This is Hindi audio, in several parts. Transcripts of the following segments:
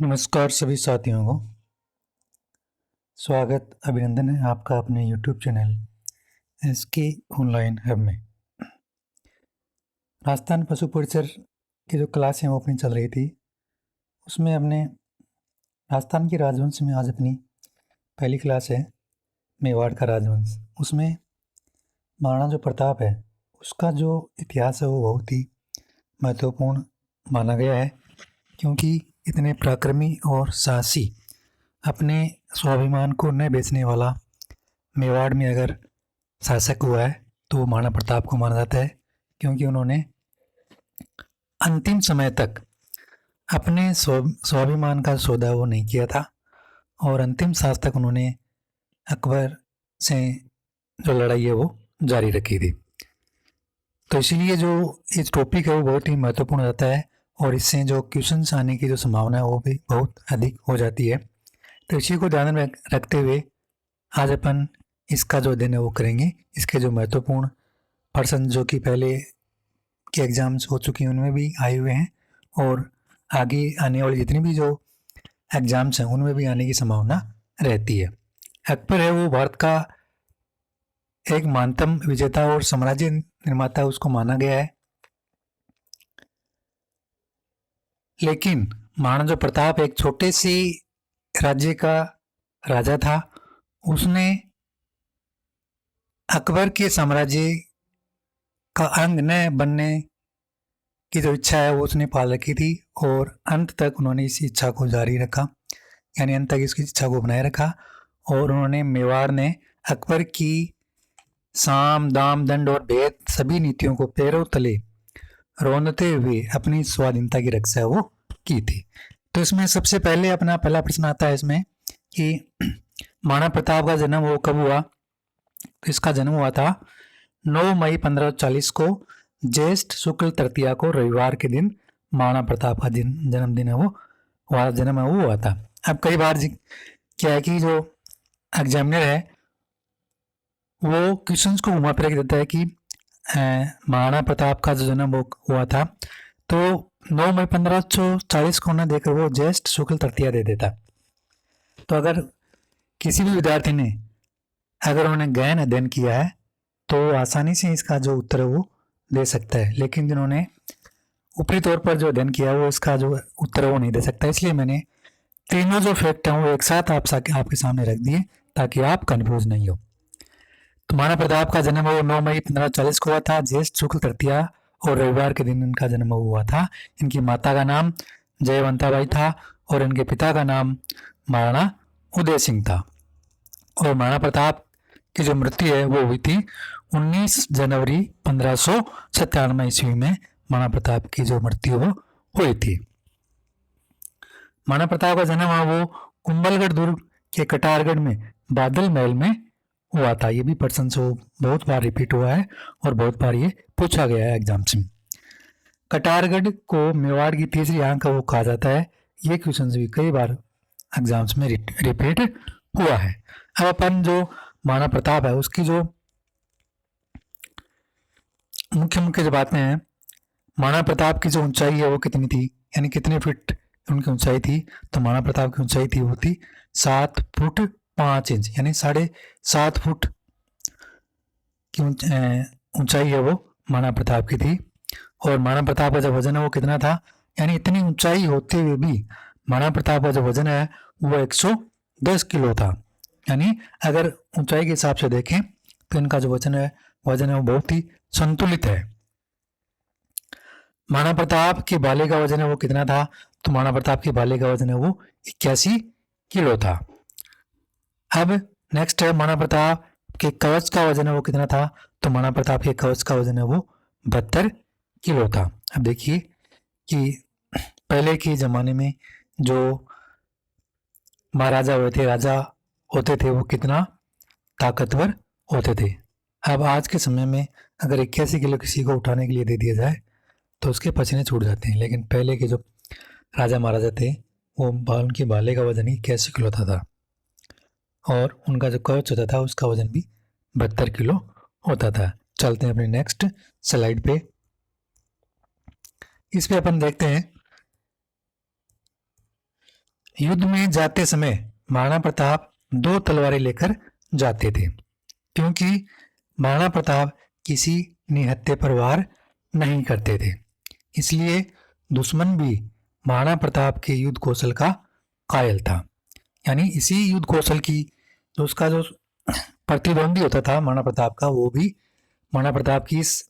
नमस्कार सभी साथियों को। स्वागत अभिनंदन है आपका अपने YouTube channel SK online hub में। राजस्थान पशु परिसर की जो क्लास है वो अपनी चल रही थी, उसमें अपने राजस्थान के राजवंश में आज अपनी पहली क्लास है मेवाड़ का राजवंश। उसमें महाराणा जो प्रताप है उसका जो इतिहास है वो बहुत ही महत्वपूर्ण माना गया है, क्योंकि इतने पराक्रमी और साहसी अपने स्वाभिमान को न बेचने वाला मेवाड़ में अगर शासक हुआ है तो वो महाराणा प्रताप को माना जाता है, क्योंकि उन्होंने अंतिम समय तक अपने स्वाभिमान का सौदा वो नहीं किया था और अंतिम सांस तक उन्होंने अकबर से जो लड़ाई है वो जारी रखी थी। तो इसीलिए जो इस टॉपिक है वो बहुत ही महत्वपूर्ण रहता है और इससे जो क्वेश्चंस आने की जो संभावना है वो भी बहुत अधिक हो जाती है। तो इसी को ध्यान में रखते हुए आज अपन इसका जो अध्ययन है वो करेंगे। इसके जो महत्वपूर्ण पर्सन जो कि पहले के एग्जाम्स हो चुके हैं उनमें भी आए हुए हैं और आगे आने वाली जितनी भी जो एग्जाम्स हैं उनमें भी आने की संभावना रहती है। अकबर है वो भारत का एक महानतम विजेता और साम्राज्य निर्माता उसको माना गया है, लेकिन महाराणा जो प्रताप एक छोटे सी राज्य का राजा था। उसने अकबर के साम्राज्य का अंग न बनने की जो इच्छा है वो उसने पाल रखी थी और अंत तक उन्होंने इस इच्छा को जारी रखा, यानी अंत तक इसकी इच्छा को बनाए रखा। और उन्होंने मेवाड़ ने अकबर की साम दाम दंड और भेद सभी नीतियों को पैरों तले रौंदते हुए अपनी स्वाधीनता की रक्षा वो की थी। तो इसमें सबसे पहले अपना पहला प्रश्न आता है इसमें कि महाराणा प्रताप का जन्म वो कब हुआ। तो इसका जन्म हुआ था 9 मई 1540 को ज्येष्ठ शुक्ल तृतीया को रविवार के दिन महाराणा प्रताप का जन्मदिन है वो जन्म है वो हुआ था। अब कई बार क्या है कि जो एग्जामिनर है वो क्वेश्चंस को घुमा फिरा के देता है कि महाराणा प्रताप का जो जन्म हुआ था तो 9 मई 1540 को न देकर वो ज्येष्ठ शुक्ल तृतीया दे देता। तो अगर किसी भी विद्यार्थी ने अगर उन्होंने गहन अध्ययन किया है तो आसानी से इसका जो उत्तर है वो दे सकता है, लेकिन जिन्होंने ऊपरी तौर पर जो अध्ययन किया वो इसका जो उत्तर है वो नहीं दे सकता। इसलिए मैंने तीनों जो फैक्ट हैं वो एक साथ आपके सामने रख दिए ताकि आप कंफ्यूज नहीं हो। तो महाराणा प्रताप का जन्म वो 9 मई 1540 को हुआ था, ज्येष्ठ शुक्ल तृतीया और रविवार के दिन इनका जन्म हुआ था। इनकी माता का नाम जयवंताबाई था और इनके पिता का नाम महाराणा उदय सिंह था। और महाराणा प्रताप की जो मृत्यु है वो हुई थी 19 जनवरी 1597 ईस्वी में महाराणा प्रताप की जो मृत्यु वो हुई थी। महाराणा प्रताप का जन्म है वो कुंभलगढ़ दुर्ग के कटारगढ़ में बादल महल में हुआ था। ये भी पर्सन से बहुत बार रिपीट हुआ है और बहुत बार ये पूछा गया है एग्जाम्स में। कटारगढ़ को मेवाड़ की तीसरी आंख वो कहा जाता है। ये क्वेश्चन भी कई बार एग्जाम्स में रिपीट हुआ है। अब अपन जो महाराणा प्रताप है उसकी जो मुख्य मुख्य जो बातें हैं, महाराणा प्रताप की जो ऊंचाई है वो कितनी थी, यानी कितने फीट उनकी ऊंचाई थी। तो महाराणा प्रताप की ऊंचाई थी वो थी 7 फुट 5 इंच, यानी 7.5 फुट की ऊंचाई है वो महाराणा प्रताप की थी। और महाराणा प्रताप का जो वजन है वो कितना था, यानी इतनी ऊंचाई होते हुए भी महाराणा प्रताप का जो वजन है वो 110 किलो था। यानी अगर ऊंचाई के हिसाब से देखें तो इनका जो वजन है वो बहुत ही संतुलित है। महाराणा प्रताप के भाले का वजन है वो कितना था, तो महाराणा प्रताप के भाले का वजन है वो 81 किलो था। अब नेक्स्ट है महाराणा प्रताप के कवच का वजन है वो कितना था, तो महाराणा प्रताप के कवच का वजन है वो 72 किलो था। अब देखिए कि पहले के जमाने में जो महाराजा हुए थे, राजा होते थे, वो कितना ताकतवर होते थे। अब आज के समय में अगर 81 किलो किसी को उठाने के लिए दे दिया जाए तो उसके पसीने छूट जाते हैं, लेकिन पहले के जो राजा महाराजा थे वो उनके भाले का वजन ही 81 किलो था और उनका जो कवच होता था उसका वजन भी 72 किलो होता था। चलते हैं अपने नेक्स्ट स्लाइड पे। इस पे अपन देखते हैं युद्ध में जाते समय महाराणा प्रताप 2 तलवारें लेकर जाते थे, क्योंकि महाराणा प्रताप किसी निहत्थे पर वार नहीं करते थे। इसलिए दुश्मन भी महाराणा प्रताप के युद्ध कौशल का कायल था। यानी इसी युद्ध कौशल की जो उसका जो प्रतिद्वंदी होता था महाराणा प्रताप का, वो भी महाराणा प्रताप की इस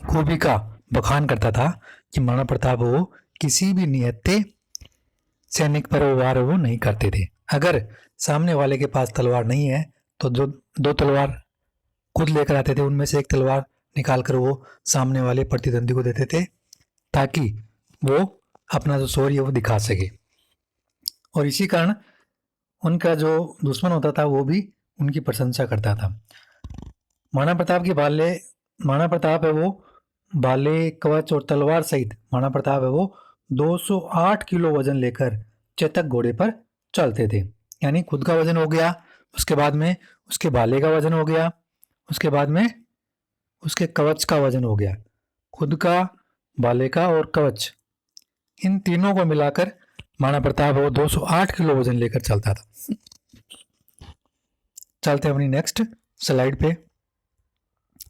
खूबी का बखान करता था कि महाराणा प्रताप वो किसी भी निहत्थे सैनिक पर वो वार वो नहीं करते थे। अगर सामने वाले के पास तलवार नहीं है तो जो 2 तलवार खुद लेकर आते थे, उनमें से एक तलवार निकाल कर वो सामने वाले प्रतिद्वंदी को देते थे, ताकि वो अपना जो शौर्य वो दिखा सके। और इसी कारण उनका जो दुश्मन होता था वो भी उनकी प्रशंसा करता था। महाराणा प्रताप है वो भाले, कवच और तलवार सहित महाराणा प्रताप है वो 208 किलो वजन लेकर चेतक घोड़े पर चलते थे। यानी खुद का वजन हो गया, उसके बाद में उसके भाले का वजन हो गया, उसके बाद में उसके कवच का वजन हो गया। खुद का, भाले का और कवच, इन तीनों को मिलाकर महाराणा प्रताप वो 208 किलो वजन लेकर चलता था। चलते हैं अपनी नेक्स्ट स्लाइड पे।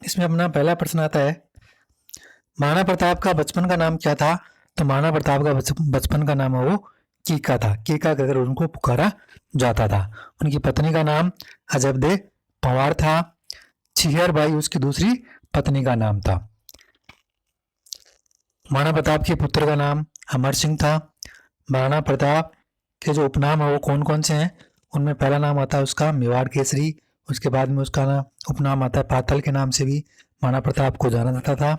इसमें अपना पहला प्रश्न आता है, महाराणा प्रताप का बचपन का नाम क्या था? तो महाराणा प्रताप का बचपन का नाम है वो कीका था। कीका कहकर उनको पुकारा जाता था। उनकी पत्नी का नाम अजबदे पंवार था। छिहर बाई उसकी दूसरी पत्नी का नाम था। महाराणा प्रताप के पुत्र का नाम अमर सिंह था। महाराणा प्रताप के जो उपनाम है वो कौन कौन से हैं? उनमें पहला नाम आता है उसका मेवाड़ केसरी। उसके बाद में उसका नाम उपनाम आता है पातल के नाम से भी महाराणा प्रताप को जाना जाता था।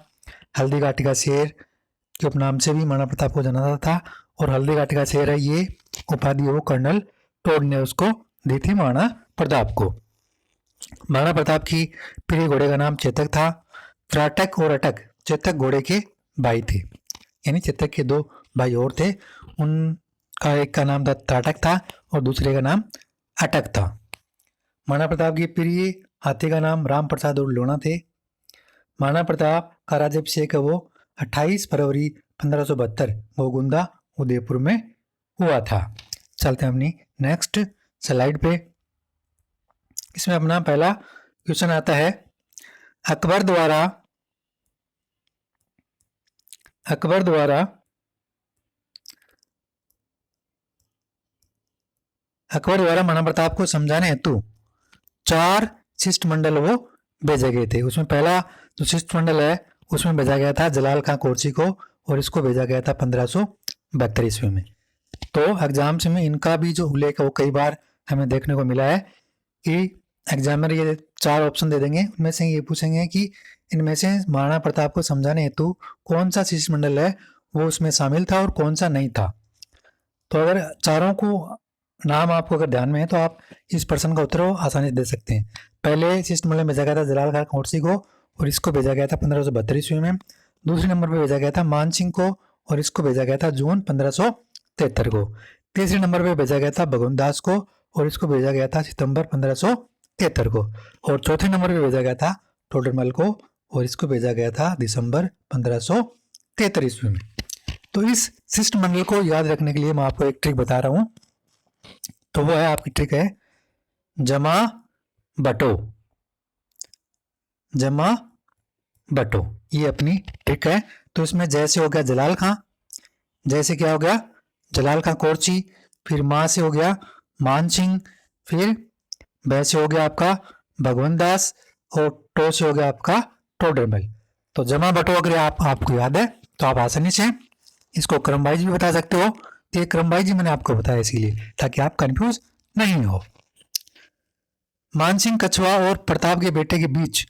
हल्दी घाटी का शेर के उपनाम से भी महाराणा प्रताप को जाना जाता था। और हल्दी घाटी का शेर है, ये उपाधि वो कर्नल टोड ने उसको दी थी महाराणा प्रताप को। महाराणा प्रताप की प्रिय घोड़े का नाम चेतक था। त्राटक और अटक चेतक घोड़े के भाई थे। यानी चेतक के 2 भाई और थे, उनका एक का नाम त्राटक था और दूसरे का नाम अटक था। महाराणा प्रताप की प्रिय हाथी का नाम राम प्रसाद और लोना थे। महाराणा प्रताप का राज्याभिषेक है वो 28 फरवरी 1572 गोगुंदा उदयपुर में हुआ था। चलते हैं अपनी नेक्स्ट स्लाइड पे। इसमें अपना पहला क्वेश्चन आता है, अकबर द्वारा महाराणा प्रताप को समझाने हेतु 4 शिष्टमंडल वो भेजे गए थे। उसमें पहला जो शिष्टमंडल है उसमें भेजा गया था जलाल खां कोरची को, और इसको भेजा गया था 1572 ईस्वी में। तो एग्जाम्स में इनका भी जो उल्लेख है वो कई बार हमें देखने को मिला है कि एग्जामिनर ये 4 ऑप्शन दे देंगे, उनमें से ये पूछेंगे कि इनमें से महाराणा प्रताप को समझाने हेतु कौन सा शिष्टमंडल है वो उसमें शामिल था और कौन सा नहीं था। तो अगर चारों को नाम आपको अगर ध्यान में है तो आप इस प्रश्न का उत्तर आसानी से दे सकते हैं। पहले शिष्टमंडल में भेजा गया था जलाल खां कोरची को, और इसको भेजा गया था 1572 ईस्वी में। दूसरे नंबर पर भेजा गया था मान सिंह को, और इसको भेजा गया था जून 1573 को। तीसरे नंबर पर भेजा गया था भगवंत दास को, और इसको भेजा गया था सितंबर 1573 को। और चौथे नंबर पर भेजा गया था टोडरमल को, और इसको भेजा गया था दिसंबर 1573 ईस्वी में। तो इस शिष्टमंडल को याद रखने के लिए मैं आपको एक ट्रिक बता रहा हूँ। तो वो है, आपकी ट्रिक है जमा बटो। जमा बटो, ये अपनी ट्रिक है। तो इसमें जैसे हो गया जलाल खां, जैसे क्या हो गया जलाल खां कोरची, फिर मां से हो गया मान सिंह, फिर वैसे हो गया आपका भगवंत दास, और टो से हो गया आपका टोडरमल। तो जमा बटो अगर आपको याद है तो आप आसानी से इसको क्रम वाइज भी बता सकते हो। तो ये क्रम वाइज ही मैंने आपको बताया इसीलिए, ताकि आप कंफ्यूज नहीं हो। मानसिंह कछवा और प्रताप के बेटे के बीच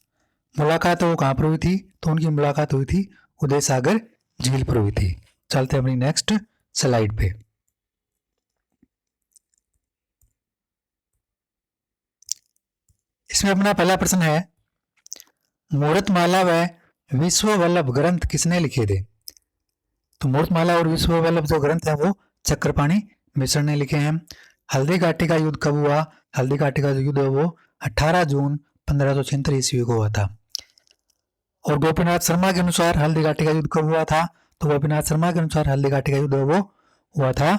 मुलाकात वो कहां पर हुई थी? तो उनकी मुलाकात हुई थी उदय सागर झील पर हुई थी। चलते हैं अपनी नेक्स्ट स्लाइड पे। इसमें अपना पहला प्रश्न है, मूर्तमाला व विश्व वल्लभ ग्रंथ किसने लिखे थे? तो मूर्तमाला और विश्व वल्लभ जो ग्रंथ है वो चक्रपाणी मिश्र ने लिखे हैं। हल्दी घाटी का युद्ध कब हुआ? हल्दी घाटी का युद्ध है वो 18 जून 1576 ईस्वी को हुआ था। और गोपीनाथ शर्मा के अनुसार हल्दी घाटी का युद्ध कब हुआ था? तो गोपीनाथ शर्मा के अनुसार हल्दी घाटी का युद्ध वो हुआ था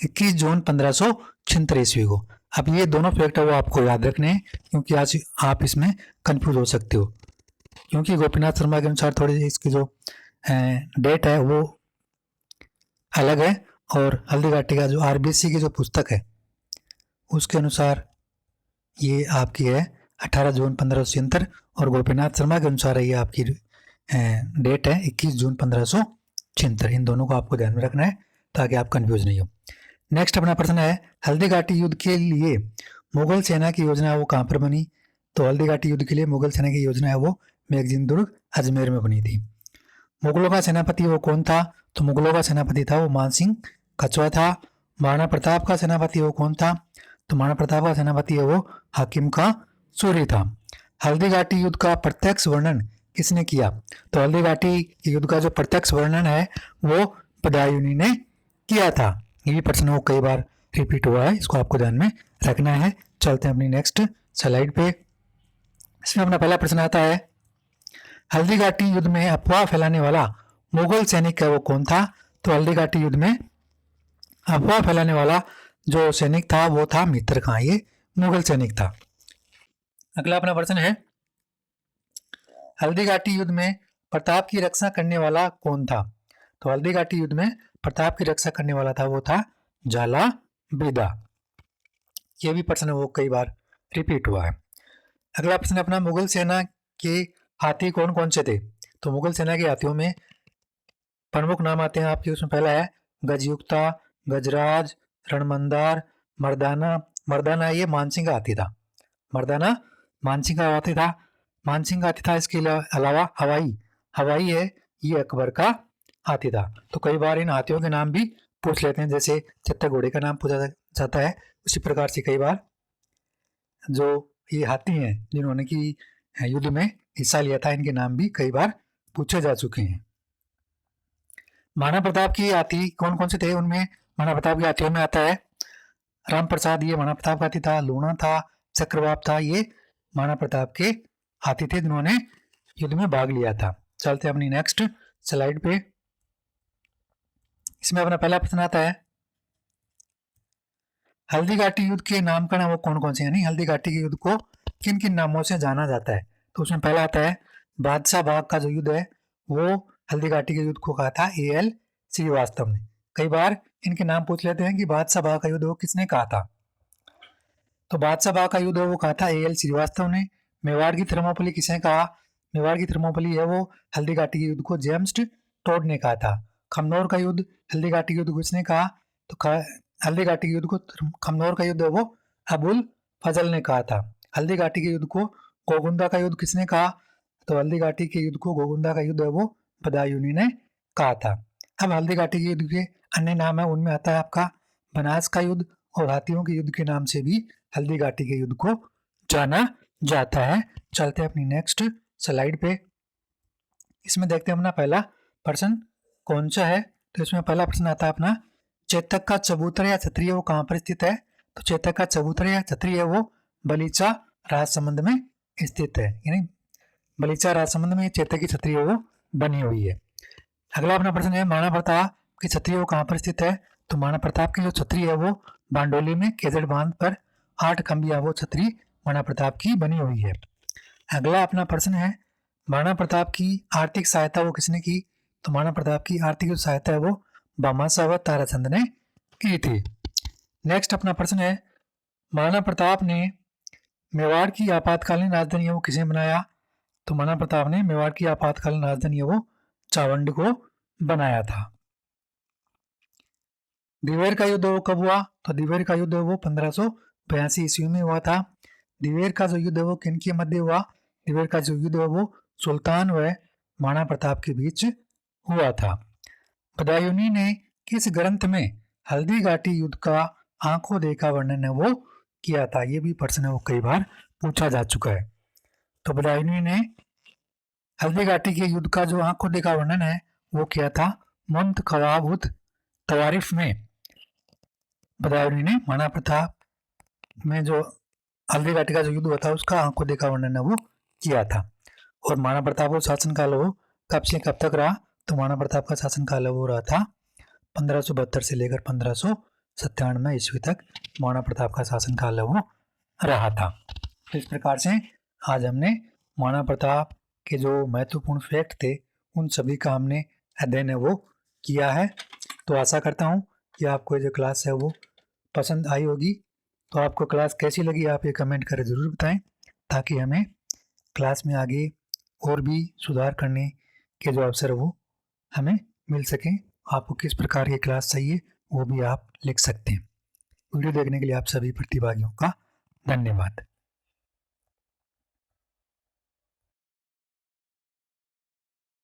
21 जून 1576 ईस्वी को। अब ये दोनों फैक्ट है वो आपको याद रखने हैं, क्योंकि आज आप इसमें कंफ्यूज हो सकते हो, क्योंकि गोपीनाथ शर्मा के अनुसार थोड़ी इसकी जो डेट है वो अलग है, और हल्दीघाटी का जो आरबीसी की जो पुस्तक है उसके अनुसार ये आपकी है 18 जून 1576, और गोपीनाथ शर्मा के अनुसार ये आपकी डेट है 21 जून 1576। इन दोनों को आपको ध्यान में रखना है ताकि आप कंफ्यूज नहीं हो। नेक्स्ट अपना प्रश्न है, हल्दीघाटी युद्ध के लिए मुगल सेना की योजना है वो कहाँ पर बनी? तो हल्दीघाटी युद्ध के लिए मुगल सेना की योजना है वो मैगजीन दुर्ग अजमेर में बनी थी। मुगलों का सेनापति वो कौन था? तो मुगलों का सेनापति था वो मानसिंह कछुआ था। महाराणा प्रताप का सेनापति वो कौन था? तो महाराणा प्रताप का सेनापति है वो हाकिम का सूरी था। हल्दीघाटी युद्ध का प्रत्यक्ष वर्णन किसने किया? तो हल्दीघाटी युद्ध का जो प्रत्यक्ष वर्णन है वो बदायूनी ने किया था। ये भी प्रश्न कई बार रिपीट हुआ है, इसको आपको ध्यान में रखना है। चलते हैं अपनी नेक्स्ट स्लाइड पे। इसमें अपना पहला प्रश्न आता है, हल्दीघाटी युद्ध में अफवाह फैलाने वाला मुगल सैनिक है वो कौन था? तो हल्दीघाटी युद्ध में अफवाह फैलाने वाला जो सैनिक था वो था मित्र खां, ये मुगल सैनिक था। अगला अपना प्रश्न है, हल्दीघाटी युद्ध में प्रताप की रक्षा करने वाला कौन था? तो हल्दीघाटी युद्ध में प्रताप की रक्षा करने वाला था वो था जाला बेदा। ये भी प्रश्न वो कई बार रिपीट हुआ है। अगला प्रश्न अपना, मुगल सेना के हाथी कौन कौन से थे? तो मुगल सेना के हाथियों में प्रमुख नाम आते हैं आपके, उसमें पहला है गजयुक्ता, गजराज, रणमंदार, मर्दाना। मर्दाना ये मानसिंह का हाथी था। मर्दाना मानसिंह का हाथी था। मानसिंह का हाथी था। इसके अलावा हवाई, हवाई है ये अकबर का हाथी था। तो कई बार इन हाथियों के नाम भी पूछ लेते हैं, जैसे चित्ता घोड़े का नाम पूछा जाता है, उसी प्रकार से कई बार जो ये हाथी हैं जिन्होंने की युद्ध में हिस्सा लिया था, इनके नाम भी कई बार पूछे जा चुके हैं। महाराणा प्रताप के हाथी कौन कौन से थे? उनमें महाराणा प्रताप के हाथियों में आता है राम प्रसाद, ये महाराणा प्रताप का हाथी था। लूणा था, चक्रवात था, ये महाराणा प्रताप के हाथी थे जिन्होंने युद्ध में भाग लिया था। चलते हैं अपनी नेक्स्ट स्लाइड पे। इसमें अपना पहला प्रश्न आता है, हल्दीघाटी युद्ध के नामकरण वो कौन कौन से, यानी हल्दीघाटी के युद्ध को किन किन नामों से जाना जाता है? तो उसमें पहला आता है बादशाह बाग का जो युद्ध है वो हल्दीघाटी के युद्ध को कहा था A.L. श्रीवास्तव ने। कई बार इनके नाम पूछ लेते हैं कि बादशाह बाग का युद्ध वो किसने कहा था? तो बादशाह बाग का युद्ध वो कहा था A.L. श्रीवास्तव ने। मेवाड़ की थर्मोपली किसने कहा? मेवाड़ की थर्मोपली है वो हल्दीघाटी के युद्ध को जेम्स टोड ने कहा था। खमनौर का युद्ध हल्दीघाटी के युद्ध किसने कहा? तो हल्दीघाटी के युद्ध को, खमनौर का युद्ध है वो अबुल फजल ने कहा था। हल्दीघाटी के युद्ध को गोगुंदा का युद्ध किसने कहा? तो हल्दीघाटी के युद्ध को गोगुंदा का युद्ध है वो बदायूनी ने कहा था। अब हल्दीघाटी के युद्ध के अन्य नाम है, उनमें आता है आपका बनास का युद्ध, और हाथियों के युद्ध के नाम से भी हल्दीघाटी के युद्ध को जाना जाता है। चलते हैं अपनी नेक्स्ट स्लाइड पे। इसमें देखते हैं अपना पहला प्रश्न कौन सा है। तो इसमें पहला प्रश्न आता है अपना, चेतक का चबूतरा या छतरी वो कहाँ पर स्थित है? तो चेतक का चबूतरा या छतरी है वो बलीचा राजसमंद में स्थित है, यानी बलीचा राजसमंद में चेतक की छतरी है वो बनी हुई है। अगला अपना प्रश्न है, महाराणा प्रताप की छतरी वो कहाँ पर स्थित है? तो महाराणा प्रताप की जो छतरी है वो बांडोली में केजड़ बांध पर 8 खंबिया वो छतरी महाराणा प्रताप की बनी हुई है। अगला अपना प्रश्न है, महाराणा प्रताप की आर्थिक सहायता वो किसने की? तो महाराणा प्रताप की आर्थिक सहायता है वो भामाशाह व ताराचंद ने की थी। नेक्स्ट अपना प्रश्न है, महाराणा प्रताप ने मेवाड़ की आपातकालीन राजधानी वो किसे बनाया? तो महाराणा प्रताप ने मेवाड़ की आपातकालीन राजधानी वो चावंड को बनाया था। दिवेर का युद्ध वो कब हुआ? तो दिवेर का युद्ध वो 1582 ईस्वी में हुआ था। दिवेर का जो युद्ध है वो किन के मध्य हुआ? दिवेर का जो युद्ध है वो सुल्तान व महाराणा प्रताप के बीच हुआ था। बदायूनी ने किस ग्रंथ में हल्दीघाटी युद्ध का आंखों देखा वर्णन है वो किया था? ये भी प्रश्न है वो कई बार पूछा जा चुका है। तो बदायूनी ने हल्दीघाटी के युद्ध का जो आंखों देखा वर्णन है वो किया था मुंत खवाबुत तवारिफ में। बदायूनी ने महाराणा प्रताप में जो हल्दीघाटी का जो युद्ध हुआ था उसका आंखों देखा वर्णन है वो किया था। और महाराणा प्रताप का शासनकाल वो कब से कब तक रहा? तो महाराणा प्रताप का शासनकाल वो रहा था 1572 से लेकर 1587 97 ईस्वी तक महाराणा प्रताप का शासनकाल है वो रहा था। इस प्रकार से आज हमने महाराणा प्रताप के जो महत्वपूर्ण फैक्ट थे उन सभी का हमने अध्ययन है वो किया है। तो आशा करता हूँ कि आपको जो क्लास है वो पसंद आई होगी। तो आपको क्लास कैसी लगी आप ये कमेंट कर ज़रूर बताएं, ताकि हमें क्लास में आगे और भी सुधार करने के जो अवसर वो हमें मिल सकें। आपको किस प्रकार की क्लास चाहिए वो भी आप लिख सकते हैं। वीडियो देखने के लिए आप सभी प्रतिभागियों का धन्यवाद।